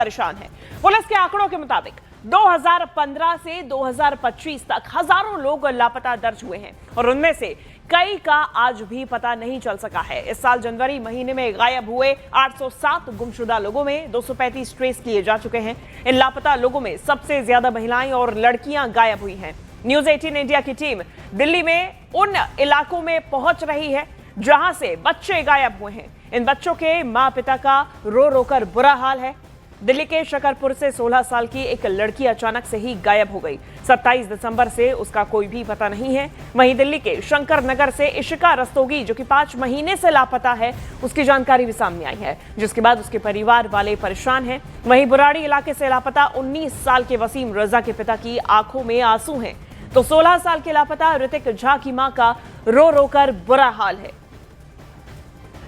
परेशान है। पुलिस के आंकड़ों के मुताबिक 2015 से 2025 तक हजारों लोग लापता दर्ज हुए हैं और उनमें से कई का आज भी पता नहीं चल सका है। इस साल जनवरी महीने में गायब हुए 807 गुमशुदा लोगों में 235 ट्रेस किए जा चुके हैं। इन लापता लोगों में सबसे ज्यादा महिलाएं और लड़कियां गायब हुई हैं। न्यूज 18 इंडिया की टीम दिल्ली में उन इलाकों में पहुंच रही है जहां से बच्चे गायब हुए हैं। इन बच्चों के मां पिता का रो रो कर बुरा हाल है। दिल्ली के शकरपुर से 16 साल की एक लड़की अचानक से ही गायब हो गई। 27 दिसंबर से उसका कोई भी पता नहीं है। वहीं दिल्ली के शंकर नगर से इशिका रस्तोगी, जो कि 5 महीने से लापता है, उसकी जानकारी भी सामने आई है, जिसके बाद उसके परिवार वाले परेशान हैं। वहीं बुराड़ी इलाके से लापता 19 साल के वसीम रजा के पिता की आंखों में आंसू हैं, तो 16 साल के लापता ऋतिक झा की मां का रो रो कर बुरा हाल है।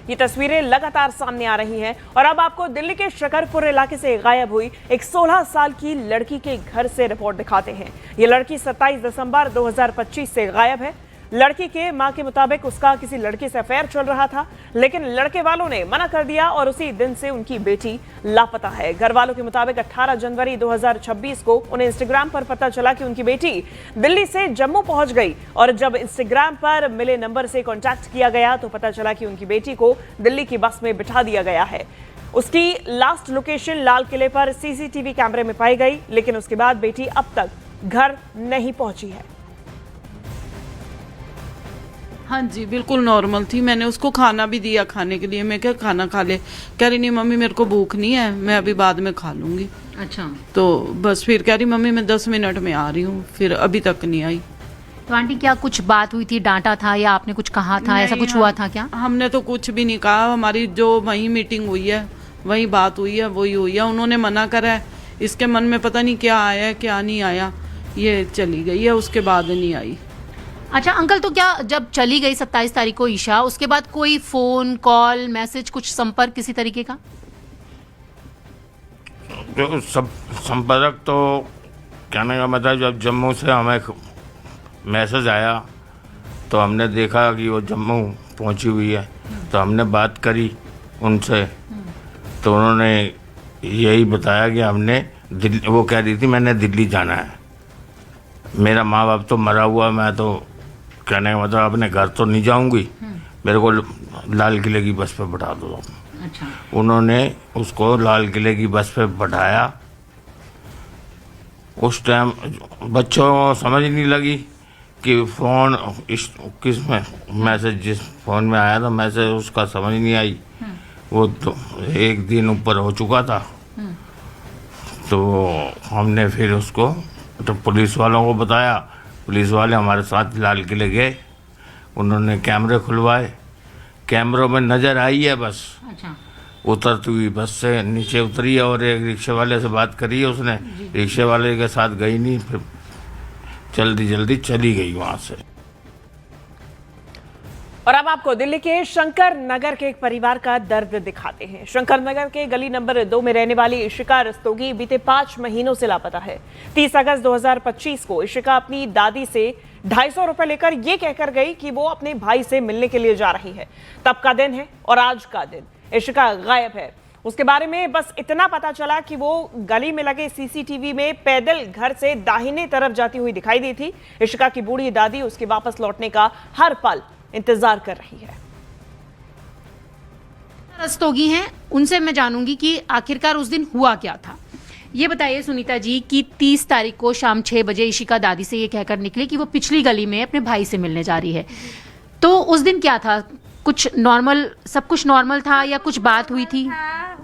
ये तस्वीरें लगातार सामने आ रही हैं और अब आपको दिल्ली के शकरपुर इलाके से गायब हुई एक 16 साल की लड़की के घर से रिपोर्ट दिखाते हैं। ये लड़की 27 दिसंबर 2025 से गायब है। लड़की के मां के मुताबिक उसका किसी लड़के से अफेयर चल रहा था, लेकिन लड़के वालों ने मना कर दिया और उसी दिन से उनकी बेटी लापता है। घर वालों के मुताबिक 18 जनवरी 2026 को उन्हें इंस्टाग्राम पर पता चला कि उनकी बेटी दिल्ली से जम्मू पहुंच गई और जब इंस्टाग्राम पर मिले नंबर से कांटेक्ट किया गया तो पता चला कि उनकी बेटी को दिल्ली की बस में बिठा दिया गया है। उसकी लास्ट लोकेशन लाल किले पर सीसीटीवी कैमरे में पाई गई, लेकिन उसके बाद बेटी अब तक घर नहीं पहुंची है। हाँ जी, बिल्कुल नॉर्मल थी। मैंने उसको खाना भी दिया खाने के लिए। मैं क्या खाना खा ले, कह रही नहीं मम्मी मेरे को भूख नहीं है, मैं अभी बाद में खा लूंगी। अच्छा, तो बस फिर कह रही मम्मी मैं 10 मिनट में आ रही हूँ, फिर अभी तक नहीं आई। तो आंटी क्या कुछ बात हुई थी, डांटा था या आपने कुछ कहा था, ऐसा कुछ हुआ था क्या? हमने तो कुछ भी नहीं कहा। हमारी जो वही मीटिंग हुई है, वही बात हुई है, वही हुई है। उन्होंने मना करा है, इसके मन में पता नहीं क्या आया है क्या नहीं आया, ये चली गई है, उसके बाद नहीं आई। अच्छा अंकल, तो क्या जब चली गई 27 तारीख को ईशा, उसके बाद कोई फोन कॉल मैसेज कुछ संपर्क किसी तरीके का? जो सब संपर्क तो कहने का मतलब, जब जम्मू से हमें मैसेज आया तो हमने देखा कि वो जम्मू पहुंची हुई है, तो हमने बात करी उनसे, तो उन्होंने यही बताया कि हमने दिल्ली, वो कह रही थी मैंने दिल्ली जाना है, मेरा माँ बाप तो मरा हुआ, मैं तो कहने का मतलब अपने घर तो नहीं जाऊंगी, मेरे को लाल किले की बस पे बैठा दो। अच्छा, उन्होंने उसको लाल किले की बस पे बैठाया। उस टाइम बच्चों को समझ नहीं लगी कि फ़ोन किस में मैसेज, जिस फ़ोन में आया था मैसेज उसका समझ नहीं आई। वो तो एक दिन ऊपर हो चुका था, तो हमने फिर उसको तो पुलिस वालों को बताया। पुलिस वाले हमारे साथ लाल किले गए, उन्होंने कैमरे खुलवाए, कैमरों में नज़र आई है बस। अच्छा, उतरती हुई बस से नीचे उतरी और एक रिक्शे वाले से बात करी है उसने, रिक्शे वाले के साथ गई नहीं, फिर जल्दी जल्दी चली गई वहाँ से। और अब आपको दिल्ली के शंकर नगर के एक परिवार का दर्द दिखाते हैं। शंकर नगर के गली नंबर 2 में रहने वाली इशिका रस्तोगी बीते 5 महीनों से लापता है। 30 अगस्त 2025 को इशिका अपनी दादी से 250 रुपए लेकर ये कहकर गई कि वो अपने भाई से मिलने के लिए जा रही है। तब का दिन है और आज का दिन इशिका गायब है। उसके बारे में बस इतना पता चला कि वो गली में लगे सीसीटीवी में पैदल घर से दाहिने तरफ जाती हुई दिखाई दी थी। इशिका की बूढ़ी दादी उसके वापस लौटने का हर पल इंतजार कर रही है। रस्तोगी हैं, उनसे मैं जानूंगी कि आखिरकार उस दिन हुआ क्या था। ये बताइए सुनीता जी कि 30 तारीख को शाम 6 बजे इशिका दादी से ये कहकर निकली कि वो पिछली गली में अपने भाई से मिलने जा रही है। तो उस दिन क्या था? कुछ नॉर्मल, सब कुछ नॉर्मल था या कुछ बात हुई थी?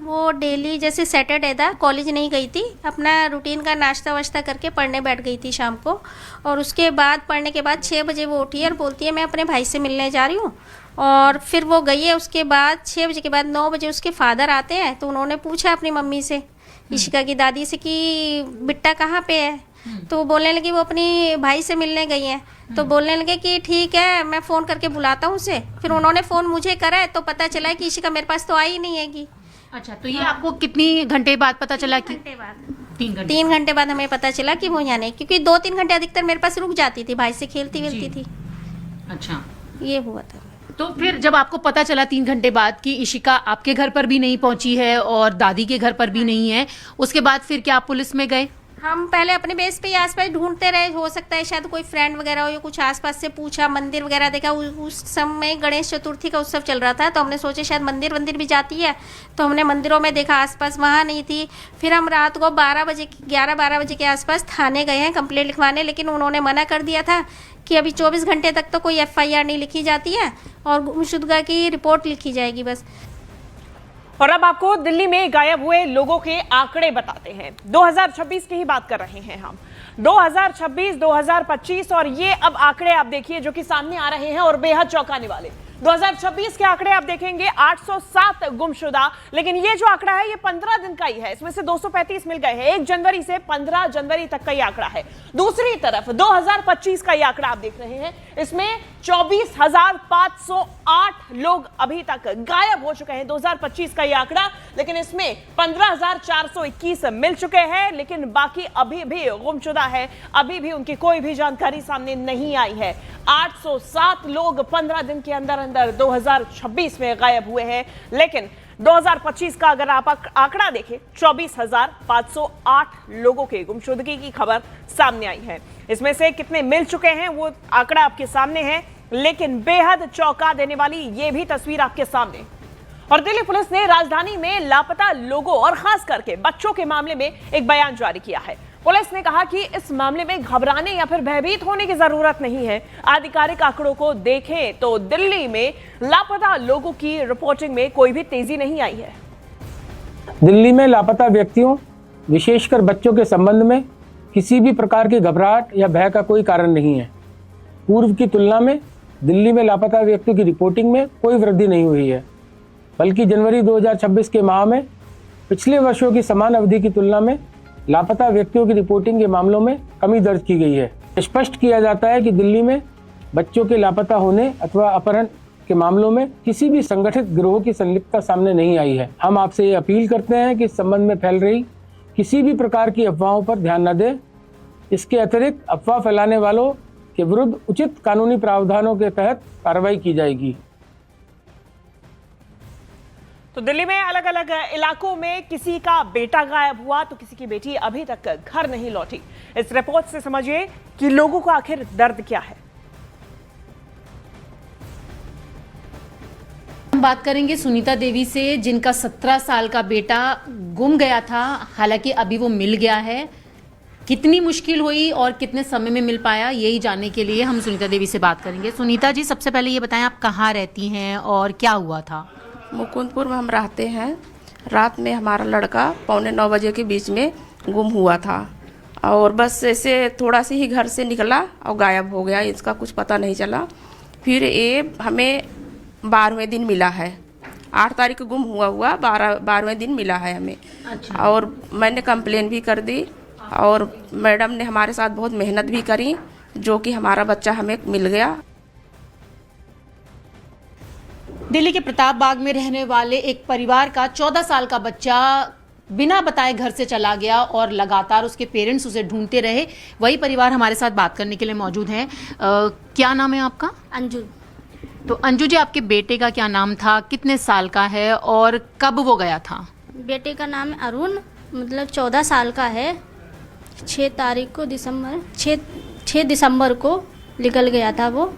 वो डेली जैसे सैटरडे था, कॉलेज नहीं गई थी, अपना रूटीन का नाश्ता वाश्ता करके पढ़ने बैठ गई थी शाम को। और उसके बाद पढ़ने के बाद 6 बजे वो उठी और बोलती है मैं अपने भाई से मिलने जा रही हूँ। और फिर वो गई है। उसके बाद 6 बजे के बाद 9 बजे उसके फादर आते हैं, तो उन्होंने पूछा अपनी मम्मी से, इशिका की दादी से, कि बिट्टा कहाँ पे है। तो वो बोलने लगी वो अपनी भाई से मिलने गई हैं। तो बोलने लगे कि ठीक है मैं फ़ोन करके बुलाता हूँ उसे। फिर उन्होंने फ़ोन मुझे करा है, तो पता चला कि इशिका मेरे पास तो आई ही नहीं हैगी। अच्छा, तो ये आपको कितनी घंटे बाद पता चला? कि 3 घंटे बाद 3 घंटे बाद हमें पता चला कि वो यहाँ नहीं, क्योंकि 2-3 घंटे अधिकतर मेरे पास रुक जाती थी, भाई से खेलती वेलती थी। अच्छा, ये हुआ था। तो फिर जब आपको पता चला 3 घंटे बाद कि इशिका आपके घर पर भी नहीं पहुंची है और दादी के घर पर भी नहीं है, उसके बाद फिर क्या आप पुलिस में गए? हम पहले अपने बेस पे ही आसपास ढूंढते रहे, हो सकता है शायद कोई फ्रेंड वगैरह हो या कुछ आसपास से पूछा, मंदिर वगैरह देखा। उस समय गणेश चतुर्थी का उत्सव चल रहा था, तो हमने सोचे शायद मंदिर भी जाती है, तो हमने मंदिरों में देखा, आसपास वहाँ नहीं थी। फिर हम रात को 11-12 बजे के आसपास थाने गए हैं कंप्लेंट लिखवाने, लेकिन उन्होंने मना कर दिया था कि अभी 24 घंटे तक तो कोई FIR नहीं लिखी जाती है और गुमशुदगा की रिपोर्ट लिखी जाएगी बस। और अब आपको दिल्ली में गायब हुए लोगों के आंकड़े बताते हैं। 2026 की ही बात कर रहे हैं हम, 2026, 2025, और ये अब आंकड़े आप देखिए जो कि सामने आ रहे हैं और बेहद चौंकाने वाले। 2026 के आंकड़े आप देखेंगे 807 गुमशुदा, लेकिन ये जो आंकड़ा है ये 15 दिन का ही है, इसमें से 235 मिल गए हैं। 1 जनवरी से 15 जनवरी तक का ये आंकड़ा है। दूसरी तरफ 2025 का ये आंकड़ा आप देख रहे हैं, इसमें 24,508 लोग अभी तक गायब हो चुके हैं। 2025 का ये आंकड़ा, लेकिन इसमें 15,421 मिल चुके हैं, लेकिन बाकी अभी भी गुमशुदा है, अभी भी उनकी कोई भी जानकारी सामने नहीं आई है। 807 लोग 15 दिन के अंदर 2026 में गायब हुए हैं, लेकिन 2025 का अगर आप आंकड़ा देखें 24,508 लोगों के गुमशुदगी की खबर सामने आई है। इसमें से कितने मिल चुके हैं वो आंकड़ा आपके सामने है, लेकिन बेहद चौंका देने वाली ये भी तस्वीर आपके सामने। और दिल्ली पुलिस ने राजधानी में लापता लोगों और खास करके बच्चों के मामले में एक बयान जारी किया है। पुलिस ने कहा कि इस मामले में घबराने या फिर भयभीत होने की जरूरत नहीं है। आधिकारिक आंकड़ों को देखें तो दिल्ली में लापता लोगों की रिपोर्टिंग में कोई भी तेजी नहीं आई है। दिल्ली में लापता व्यक्तियों, विशेषकर बच्चों के संबंध में किसी भी प्रकार की घबराहट या भय का कोई कारण नहीं है। पूर्व की तुलना में दिल्ली में लापता व्यक्तियों की रिपोर्टिंग में कोई वृद्धि नहीं हुई है, बल्कि जनवरी 2026 के माह में पिछले वर्षों की समान अवधि की तुलना में लापता व्यक्तियों की रिपोर्टिंग के मामलों में कमी दर्ज की गई है। स्पष्ट किया जाता है कि दिल्ली में बच्चों के लापता होने अथवा अपहरण के मामलों में किसी भी संगठित गिरोह की संलिप्तता सामने नहीं आई है। हम आपसे ये अपील करते हैं कि इस संबंध में फैल रही किसी भी प्रकार की अफवाहों पर ध्यान न दें। इसके अतिरिक्त अफवाह फैलाने वालों के विरुद्ध उचित कानूनी प्रावधानों के तहत कार्रवाई की जाएगी। तो दिल्ली में अलग अलग इलाकों में किसी का बेटा गायब हुआ तो किसी की बेटी अभी तक घर नहीं लौटी। इस रिपोर्ट से समझिए कि लोगों को आखिर दर्द क्या है। हम बात करेंगे सुनीता देवी से, जिनका 17 साल का बेटा गुम गया था, हालांकि अभी वो मिल गया है। कितनी मुश्किल हुई और कितने समय में मिल पाया, यही जानने के लिए हम सुनीता देवी से बात करेंगे। सुनीता जी, सबसे पहले ये बताएं आप कहाँ रहती हैं और क्या हुआ था? मुकुंदपुर में हम रहते हैं। रात में हमारा लड़का 8:45 बजे के बीच में गुम हुआ था और बस ऐसे थोड़ा सा ही घर से निकला और गायब हो गया, इसका कुछ पता नहीं चला। फिर ये हमें 12वें दिन मिला है। 8 तारीख को गुम हुआ 12वें दिन मिला है हमें। अच्छा। और मैंने कंप्लेन भी कर दी और मैडम ने हमारे साथ बहुत मेहनत भी करी, जो कि हमारा बच्चा हमें मिल गया। दिल्ली के प्रताप बाग में रहने वाले एक परिवार का 14 साल का बच्चा बिना बताए घर से चला गया और लगातार उसके पेरेंट्स उसे ढूंढते रहे। वही परिवार हमारे साथ बात करने के लिए मौजूद हैं। क्या नाम है आपका? अंजू। तो अंजू जी, आपके बेटे का क्या नाम था, कितने साल का है और कब वो गया था? बेटे का नाम है अरुण, मतलब 14 साल का है। 6 दिसंबर को निकल गया था वो।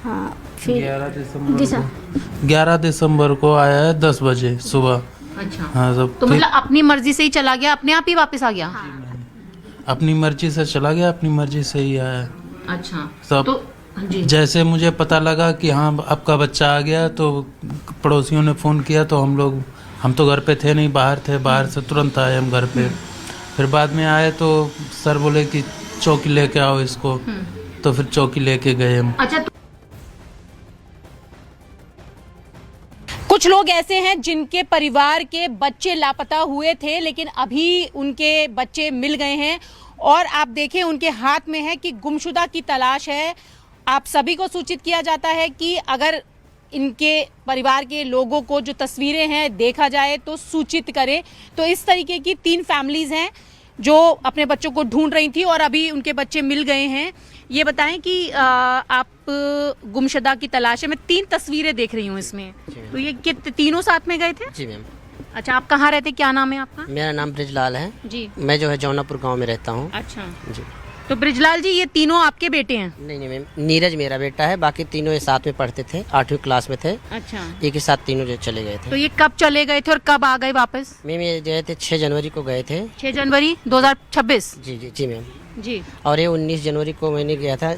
हाँ, फिर 11 दिसंबर को आया है 10 बजे सुबह। अच्छा। हाँ, सब तो मतलब अपनी मर्जी से ही चला गया, अपने आप ही वापस आ गया? अपनी मर्जी से चला गया, अपनी मर्जी से ही आया। अच्छा। सब तो जी, जैसे मुझे पता लगा कि हाँ आपका बच्चा आ गया, तो पड़ोसियों ने फ़ोन किया, तो हम तो घर पे थे नहीं, बाहर थे। बाहर से तुरंत आए हम घर पे। फिर बाद में आए तो सर बोले कि चौकी लेके आओ इसको, तो फिर चौकी लेके गए हम। अच्छा। कुछ लोग ऐसे हैं जिनके परिवार के बच्चे लापता हुए थे, लेकिन अभी उनके बच्चे मिल गए हैं और आप देखें उनके हाथ में है कि गुमशुदा की तलाश है। आप सभी को सूचित किया जाता है कि अगर इनके परिवार के लोगों को जो तस्वीरें हैं देखा जाए तो सूचित करें। तो इस तरीके की 3 फैमिलीज हैं जो अपने बच्चों को ढूंढ रही थी और अभी उनके बच्चे मिल गए हैं। ये बताएं कि आप गुमशुदा की तलाश में 3 तस्वीरें देख रही हूँ इसमें, तो ये तीनों साथ में गए थे? जी मैम। अच्छा, आप कहाँ रहते, क्या नाम है आपका? मेरा नाम ब्रिजलाल है जी। मैं जो है जौनापुर गांव में रहता हूँ। अच्छा जी। तो ब्रिजलाल जी, ये तीनों आपके बेटे हैं? नहीं नहीं मैम, नीरज मेरा बेटा है, बाकी तीनों ये साथ में पढ़ते थे, 8वीं क्लास में थे। अच्छा। एक ही साथ तीनों जो चले गए तो थे। ये कब चले गए थे और कब आ गए वापस? मैम ये गए थे 6 जनवरी को गए थे। 6 जनवरी 2026? जी जी जी मैम। जी। और ये 19 जनवरी को मैंने गया था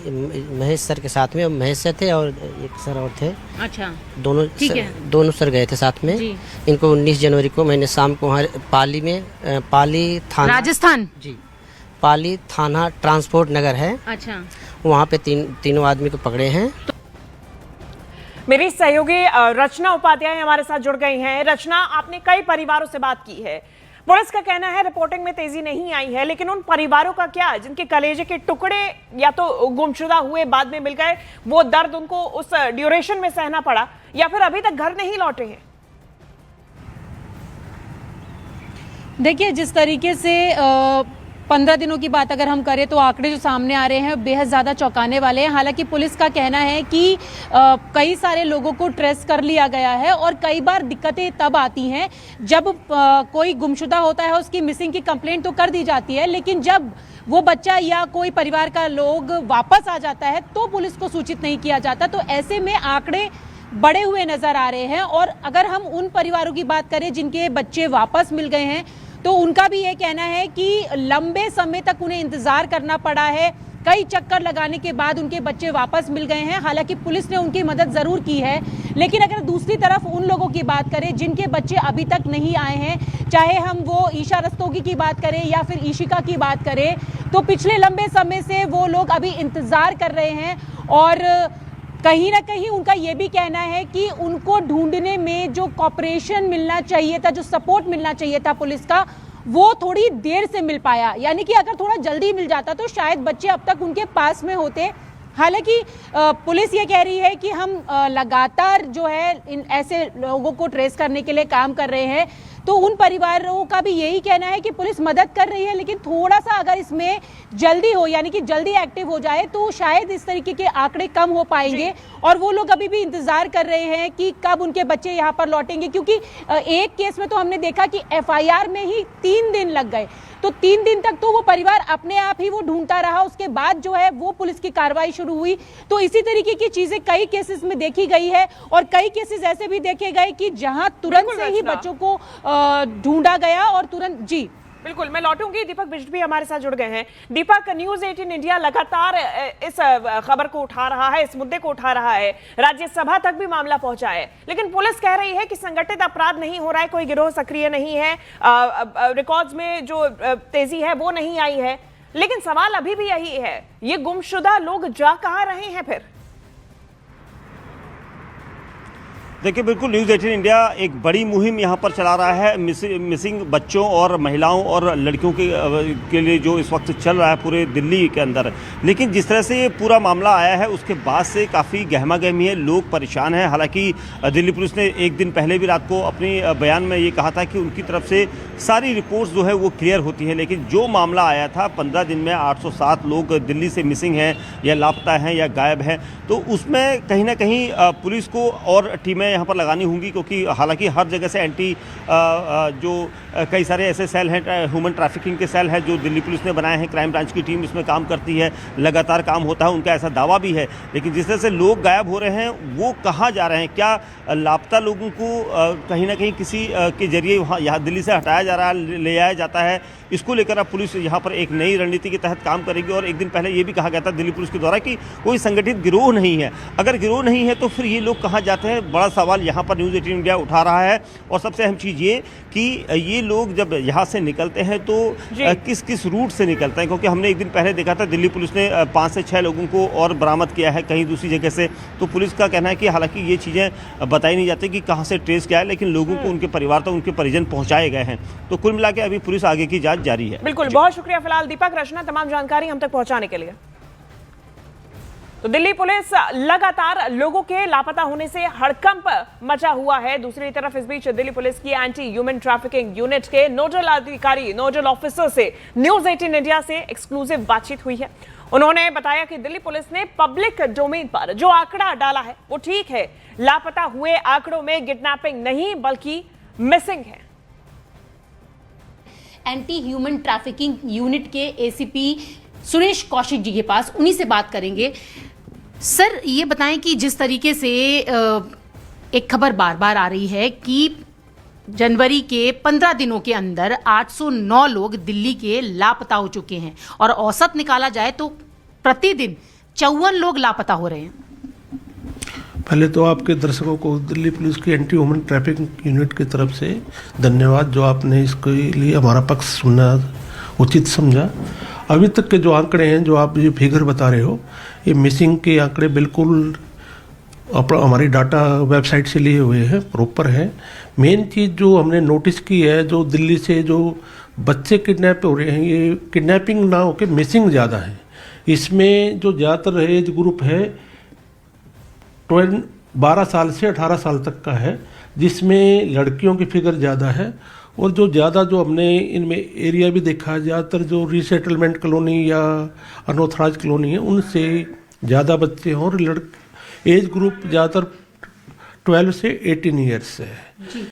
महेश सर के साथ में, महेश सर थे और एक सर और थे। अच्छा। दोनों सर गए थे साथ में। जी। इनको 19 जनवरी को मैंने शाम को वहाँ पाली में, पाली थाना, राजस्थान? जी, पाली थाना ट्रांसपोर्ट नगर है, अच्छा। वहाँ पे तीनों आदमी को पकड़े हैं। मेरी सहयोगी रचना उपाध्याय हमारे साथ जुड़ गई हैं। रचना, आपने कई परिवारों से बात की है, पुलिस का कहना है रिपोर्टिंग में तेजी नहीं आई है, लेकिन उन परिवारों का क्या जिनके कलेजे के टुकड़े या तो गुमशुदा हुए बाद में मिल गए, वो दर्द उनको उस ड्यूरेशन में सहना पड़ा, या फिर अभी तक घर नहीं लौटे हैं? देखिए, जिस तरीके से 15 दिनों की बात अगर हम करें तो आंकड़े जो सामने आ रहे हैं बेहद ज़्यादा चौंकाने वाले हैं। हालांकि पुलिस का कहना है कि कई सारे लोगों को ट्रेस कर लिया गया है और कई बार दिक्कतें तब आती हैं जब कोई गुमशुदा होता है, उसकी मिसिंग की कंप्लेंट तो कर दी जाती है, लेकिन जब वो बच्चा या कोई परिवार का लोग वापस आ जाता है तो पुलिस को सूचित नहीं किया जाता। तो ऐसे में आंकड़े बढ़े हुए नजर आ रहे हैं। और अगर हम उन परिवारों की बात करें जिनके बच्चे वापस मिल गए हैं, तो उनका भी ये कहना है कि लंबे समय तक उन्हें इंतजार करना पड़ा है, कई चक्कर लगाने के बाद उनके बच्चे वापस मिल गए हैं। हालांकि पुलिस ने उनकी मदद जरूर की है, लेकिन अगर दूसरी तरफ उन लोगों की बात करें जिनके बच्चे अभी तक नहीं आए हैं, चाहे हम वो ईशा रस्तोगी की बात करें या फिर ईशिका की बात करें, तो पिछले लंबे समय से वो लोग अभी इंतजार कर रहे हैं। और कहीं ना कहीं उनका ये भी कहना है कि उनको ढूंढने में जो कॉपरेशन मिलना चाहिए था, जो सपोर्ट मिलना चाहिए था पुलिस का, वो थोड़ी देर से मिल पाया। यानी कि अगर थोड़ा जल्दी मिल जाता तो शायद बच्चे अब तक उनके पास में होते। हालांकि पुलिस ये कह रही है कि हम लगातार जो है इन ऐसे लोगों को ट्रेस करने के लिए काम कर रहे हैं। तो उन परिवारों का भी यही कहना है कि पुलिस मदद कर रही है, लेकिन थोड़ा सा अगर इसमें जल्दी हो, यानी कि जल्दी एक्टिव हो जाए, तो शायद इस तरीके के आंकड़े कम हो पाएंगे। और वो लोग अभी भी इंतजार कर रहे हैं कि कब उनके बच्चे यहाँ पर लौटेंगे, क्योंकि एक केस में तो हमने देखा कि FIR में ही 3 दिन लग गए। तो 3 दिन तक तो वो परिवार अपने आप ही वो ढूंढता रहा, उसके बाद जो है वो पुलिस की कार्रवाई शुरू हुई। तो इसी तरीके की चीजें कई केसेस में देखी गई है, और कई केसेस ऐसे भी देखे गए कि जहां तुरंत से ही बच्चों को ढूंढा गया और तुरंत। जी बिल्कुल, मैं लौटूंगी। दीपक बिष्ट भी हमारे साथ जुड़ गए हैं। दीपक, न्यूज़ 18 इंडिया लगातार इस खबर को उठा रहा है, इस मुद्दे को उठा रहा है, राज्यसभा तक भी मामला पहुंचा है, लेकिन पुलिस कह रही है कि संगठित अपराध नहीं हो रहा है, कोई गिरोह सक्रिय नहीं है, रिकॉर्ड्स में जो तेजी है वो नहीं आई है। लेकिन सवाल अभी भी यही है, ये गुमशुदा लोग जा कहां रहे हैं फिर? देखिए, बिल्कुल न्यूज़ 18 इंडिया एक बड़ी मुहिम यहाँ पर चला रहा है मिसिंग बच्चों और महिलाओं और लड़कियों के लिए, जो इस वक्त चल रहा है पूरे दिल्ली के अंदर। लेकिन जिस तरह से ये पूरा मामला आया है उसके बाद से काफ़ी गहमा गहमी है, लोग परेशान हैं। हालांकि दिल्ली पुलिस ने एक दिन पहले भी रात को अपनी बयान में ये कहा था कि उनकी तरफ से सारी रिपोर्ट्स जो है वो क्लियर होती है, लेकिन जो मामला आया था 15 दिन में 807 लोग दिल्ली से मिसिंग हैं या लापता हैं या गायब हैं, तो उसमें कहीं ना कहीं पुलिस को और टीमें यहाँ पर लगानी होंगी, क्योंकि हालांकि हर जगह से एंटी जो कई सारे ऐसे सेल हैं, ह्यूमन ट्रैफिकिंग के सेल हैं जो दिल्ली पुलिस ने बनाए हैं, क्राइम ब्रांच की टीम इसमें काम करती है, लगातार काम होता है, उनका ऐसा दावा भी है। लेकिन जिस तरह से लोग गायब हो रहे हैं, वो कहाँ जा रहे हैं, क्या लापता लोगों को कहीं ना कहीं किसी के जरिए वहाँ यहाँ दिल्ली से हटाया जा रहा है, ले आया जाता है, इसको लेकर अब पुलिस यहाँ पर एक नई रणनीति के तहत काम करेगी। और एक दिन पहले ये भी कहा गया था दिल्ली पुलिस के द्वारा कि कोई संगठित गिरोह नहीं है। अगर गिरोह नहीं है तो फिर ये लोग कहाँ जाते हैं, बड़ा सवाल यहाँ पर न्यूज़ 18 इंडिया उठा रहा है। और सबसे अहम चीज़ ये कि ये लोग जब यहाँ से निकलते हैं तो किस किस रूट से निकलते हैं, क्योंकि हमने एक दिन पहले देखा था दिल्ली पुलिस ने 5 से 6 लोगों को और बरामद किया है कहीं दूसरी जगह से। तो पुलिस का कहना है कि हालांकि ये चीज़ें बताई नहीं जाती कि कहाँ से ट्रेस किया है, लेकिन लोगों को उनके परिवार तक उनके परिजन पहुँचाए गए हैं। तो कुल मिला के अभी पुलिस आगे की जाँच जारी है। बिल्कुल, बहुत शुक्रिया फिलहाल दीपक, रचना, तमाम जानकारी हम तक पहुंचाने के लिए। तो दिल्ली पुलिस लगातार लोगों के लापता होने से हड़कंप मचा हुआ है। दूसरी तरफ इस बीच दिल्ली पुलिस की एंटी ह्यूमन ट्रैफिकिंग यूनिट के नोडल अधिकारी, नोडल ऑफिसर से न्यूज़ 18 इंडिया से एक्सक्लूसिव बातचीत हुई है। उन्होंने बताया कि दिल्ली पुलिस ने पब्लिक डोमेन पर जो आंकड़ा डाला है वो ठीक है। लापता हुए आंकड़ों में किडनैपिंग नहीं बल्कि मिसिंग है। एंटी ह्यूमन ट्रैफिकिंग यूनिट के एसीपी सुरेश कौशिक जी के पास, उन्हीं से बात करेंगे। सर, ये बताएं कि जिस तरीके से एक खबर बार बार आ रही है कि जनवरी के 15 दिनों के अंदर 809 लोग दिल्ली के लापता हो चुके हैं और औसत निकाला जाए तो प्रतिदिन 54 लोग लापता हो रहे हैं। पहले तो आपके दर्शकों को दिल्ली पुलिस की एंटी ह्यूमन ट्रैफिकिंग यूनिट की तरफ से धन्यवाद, जो आपने इसके लिए हमारा पक्ष सुनना उचित समझा। अभी तक के जो आंकड़े हैं, जो आप ये फिगर बता रहे हो, ये मिसिंग के आंकड़े बिल्कुल हमारी डाटा वेबसाइट से लिए हुए हैं, प्रॉपर है। मेन चीज़ जो हमने नोटिस की है, जो दिल्ली से जो बच्चे किडनैप हो रहे हैं, ये किडनैपिंग ना होकर मिसिंग ज़्यादा है। इसमें जो ज़्यादातर एज ग्रुप है 12 साल से 18 साल तक का है, जिसमें लड़कियों की फिगर ज़्यादा है। और जो ज़्यादा जो हमने इनमें एरिया भी देखा है, ज़्यादातर जो रीसेटलमेंट कॉलोनी या अनऑथराइज कॉलोनी है, उनसे ज़्यादा बच्चे हैं। और एज ग्रुप ज़्यादातर 12 से 18 ईयर्स से है।